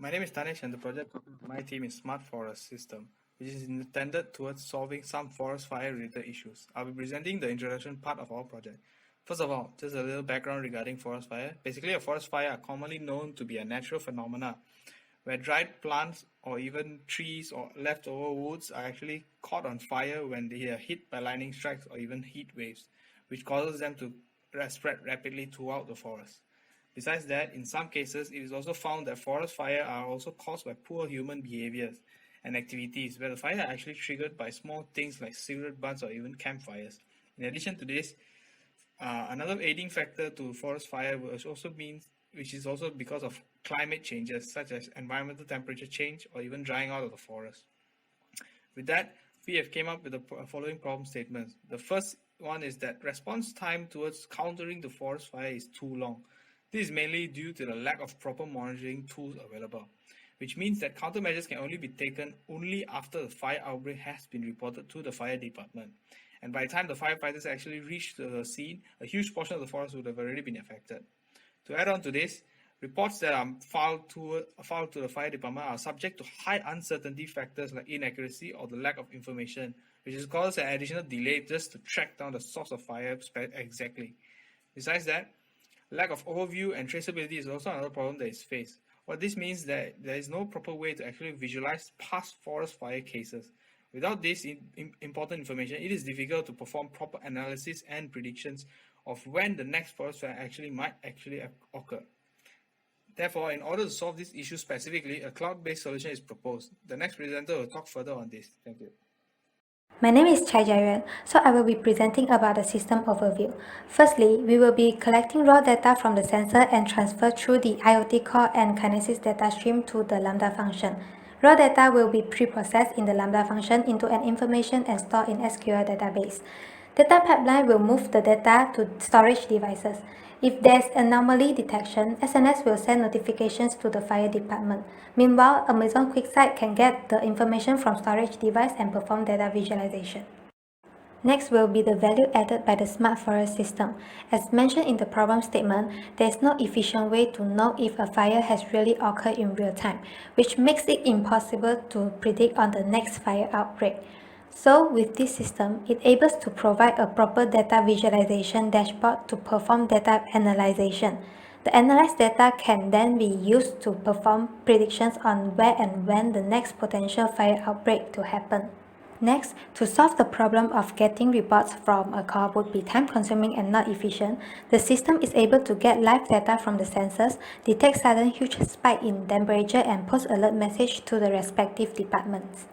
My name is Tanesh and the project of my team is Smart Forest System, which is intended towards solving some forest fire related issues. I'll be presenting the introduction part of our project. First of all, just a little background regarding forest fire. Basically, a forest fire are commonly known to be a natural phenomena where dried plants or even trees or leftover woods are actually caught on fire when they are hit by lightning strikes or even heat waves, which causes them to spread rapidly throughout the forest. Besides that, in some cases, it is also found that forest fires are also caused by poor human behaviors and activities, where the fire are actually triggered by small things like cigarette butts or even campfires. In addition to this, another aiding factor to forest fire which is also because of climate changes such as environmental temperature change or even drying out of the forest. With that, we have came up with the following problem statements. The first one is that response time towards countering the forest fire is too long. This is mainly due to the lack of proper monitoring tools available, which means that countermeasures can only be taken only after the fire outbreak has been reported to the fire department. And by the time the firefighters actually reach the scene, a huge portion of the forest would have already been affected. To add on to this, reports that are filed to the fire department are subject to high uncertainty factors like inaccuracy or the lack of information, which is causes an additional delay just to track down the source of fire exactly. Besides that, lack of overview and traceability is also another problem that is faced. What this means that there is no proper way to actually visualize past forest fire cases. Without this important information, it is difficult to perform proper analysis and predictions of when the next forest fire might occur. Therefore, in order to solve this issue specifically, a cloud-based solution is proposed. The next presenter will talk further on this. Thank you. My name is Chai Jairan, so I will be presenting about the system overview. Firstly, we will be collecting raw data from the sensor and transfer through the IoT core and Kinesis data stream to the Lambda function. Raw data will be pre-processed in the Lambda function into an information and stored in SQL database. Data pipeline will move the data to storage devices. If there's anomaly detection, SNS will send notifications to the fire department. Meanwhile, Amazon QuickSight can get the information from storage device and perform data visualization. Next will be the value added by the Smart Forest system. As mentioned in the problem statement, there is no efficient way to know if a fire has really occurred in real time, which makes it impossible to predict on the next fire outbreak. So with this system, it able to provide a proper data visualization dashboard to perform data analysis. The analyzed data can then be used to perform predictions on where and when the next potential fire outbreak to happen. Next, to solve the problem of getting reports from a core would be time-consuming and not efficient, the system is able to get live data from the sensors, detect sudden huge spike in temperature and post alert message to the respective departments.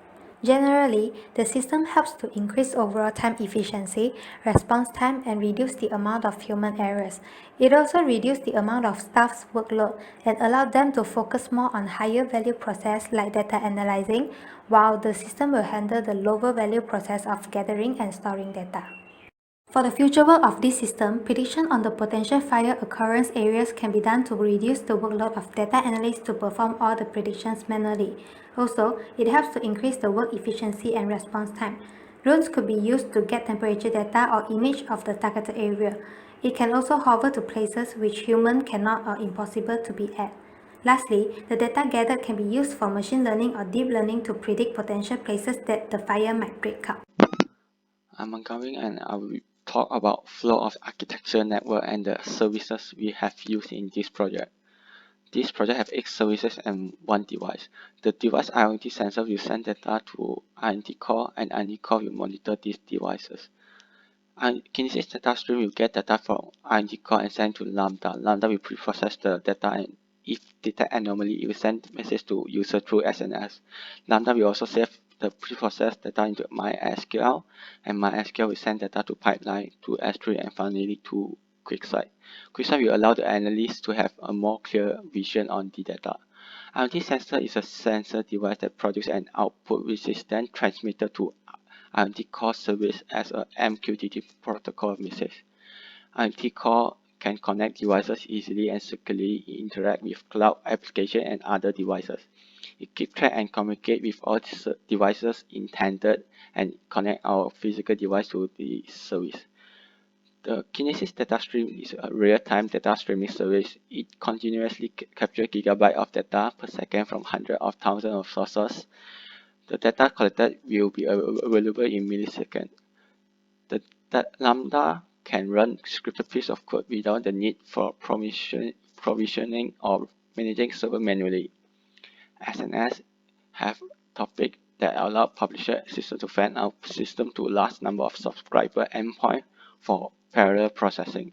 Generally, the system helps to increase overall time efficiency, response time, and reduce the amount of human errors. It also reduces the amount of staff's workload and allows them to focus more on higher value process like data analyzing, while the system will handle the lower value process of gathering and storing data. For the future work of this system, prediction on the potential fire occurrence areas can be done to reduce the workload of data analysts to perform all the predictions manually. Also, it helps to increase the work efficiency and response time. Drones could be used to get temperature data or image of the targeted area. It can also hover to places which human cannot or impossible to be at. Lastly, the data gathered can be used for machine learning or deep learning to predict potential places that the fire might break out. I'm Angkawing and I will talk about flow of architecture network and the services we have used in this project. This project have 8 services and 1 device. The device IoT sensor will send data to IoT core and IoT core will monitor these devices. Kinesis data stream will get data from IoT core and send to Lambda. Lambda will pre-process the data and if detect anomaly, it will send message to user through SNS. Lambda will also save the pre-processed data into MySQL, and MySQL will send data to pipeline, to S3, and finally to QuickSight. QuickSight will allow the analyst to have a more clear vision on the data. IoT sensor is a sensor device that produces an output which is then transmitted to IoT core service as a MQTT protocol message. IoT core can connect devices easily and securely interact with cloud application and other devices. It keeps track and communicate with all devices intended and connect our physical device to the service. The Kinesis data stream is a real-time data streaming service. It continuously captures gigabytes of data per second from hundreds of thousands of sources. The data collected will be available in milliseconds. That Lambda can run scripted piece of code without the need for provisioning or managing server manually. SNS have topic that allow publisher system to fan out system to large number of subscriber endpoint for parallel processing.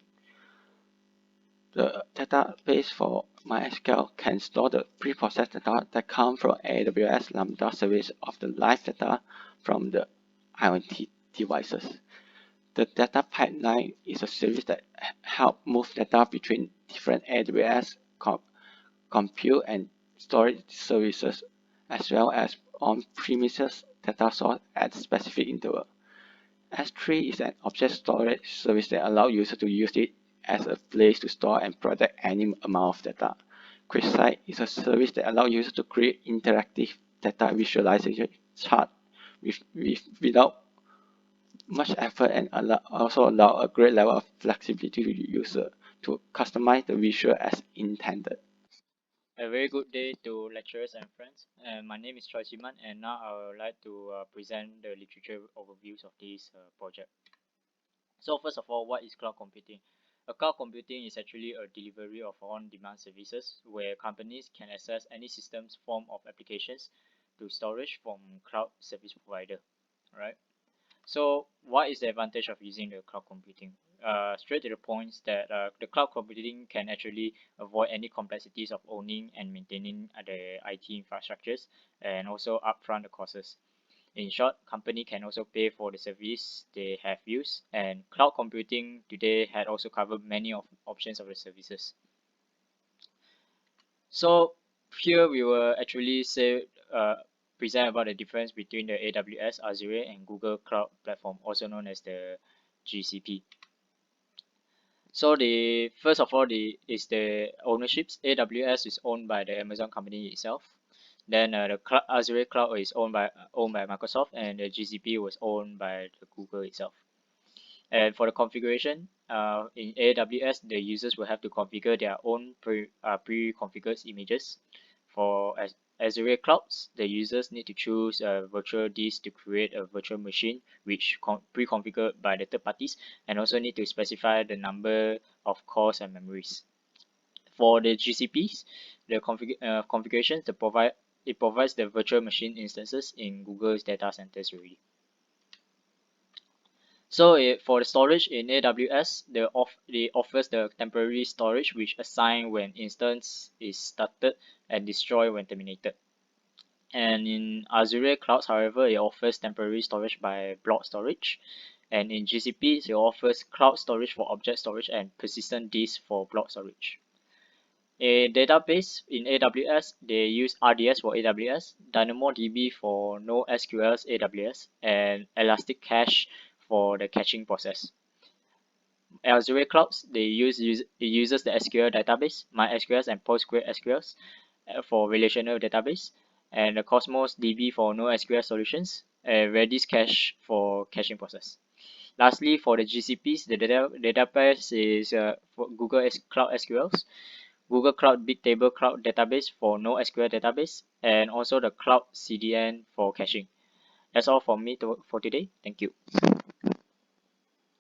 The database for MySQL can store the pre-processed data that come from AWS Lambda service of the live data from the IoT devices. The data pipeline is a service that helps move data between different AWS compute and storage services, as well as on-premises data source at specific interval. S3 is an object storage service that allows users to use it as a place to store and protect any amount of data. QuickSight is a service that allows users to create interactive data visualization chart without much effort and also allow a great level of flexibility to the user to customize the visual as intended. A very good day to lecturers and friends. My name is Choi Siman, and now I would like to present the literature overviews of this project. So first of all, what is cloud computing? A cloud computing is actually a delivery of on-demand services where companies can access any system's form of applications to storage from cloud service provider, right? So what is the advantage of using the cloud computing? Straight to the point that the cloud computing can actually avoid any complexities of owning and maintaining the IT infrastructures and also upfront the costs. In short, company can also pay for the service they have used, and cloud computing today had also covered many of options of the services. So here we will actually say present about the difference between the AWS, Azure, and Google Cloud Platform, also known as the GCP. So the first of all, the ownerships. AWS is owned by the Amazon company itself. Then the Azure Cloud is owned by Microsoft, and the GCP was owned by the Google itself. And for the configuration, in AWS, the users will have to configure their own pre-configured images. For Azure Clouds, the users need to choose a virtual disk to create a virtual machine, which pre-configured by the third parties, and also need to specify the number of cores and memories. For the GCPs, the configuration it provides the virtual machine instances in Google's data centers already. So for the storage in AWS, they offers the temporary storage which assign when instance is started and destroy when terminated. And in Azure Clouds, however, it offers temporary storage by block storage. And in GCP, it offers cloud storage for object storage and persistent disk for block storage. A database in AWS, they use RDS for AWS, DynamoDB for NoSQL's AWS, and Elastic Cache for the caching process. Azure Clouds, it uses the SQL database, MySQL and PostgreSQL for relational database, and the Cosmos DB for NoSQL solutions, and Redis Cache for caching process. Lastly, for the GCPs, the database is for Google Cloud SQLs, Google Cloud Bigtable Cloud Database for NoSQL database, and also the Cloud CDN for caching. That's all from me for today. Thank you.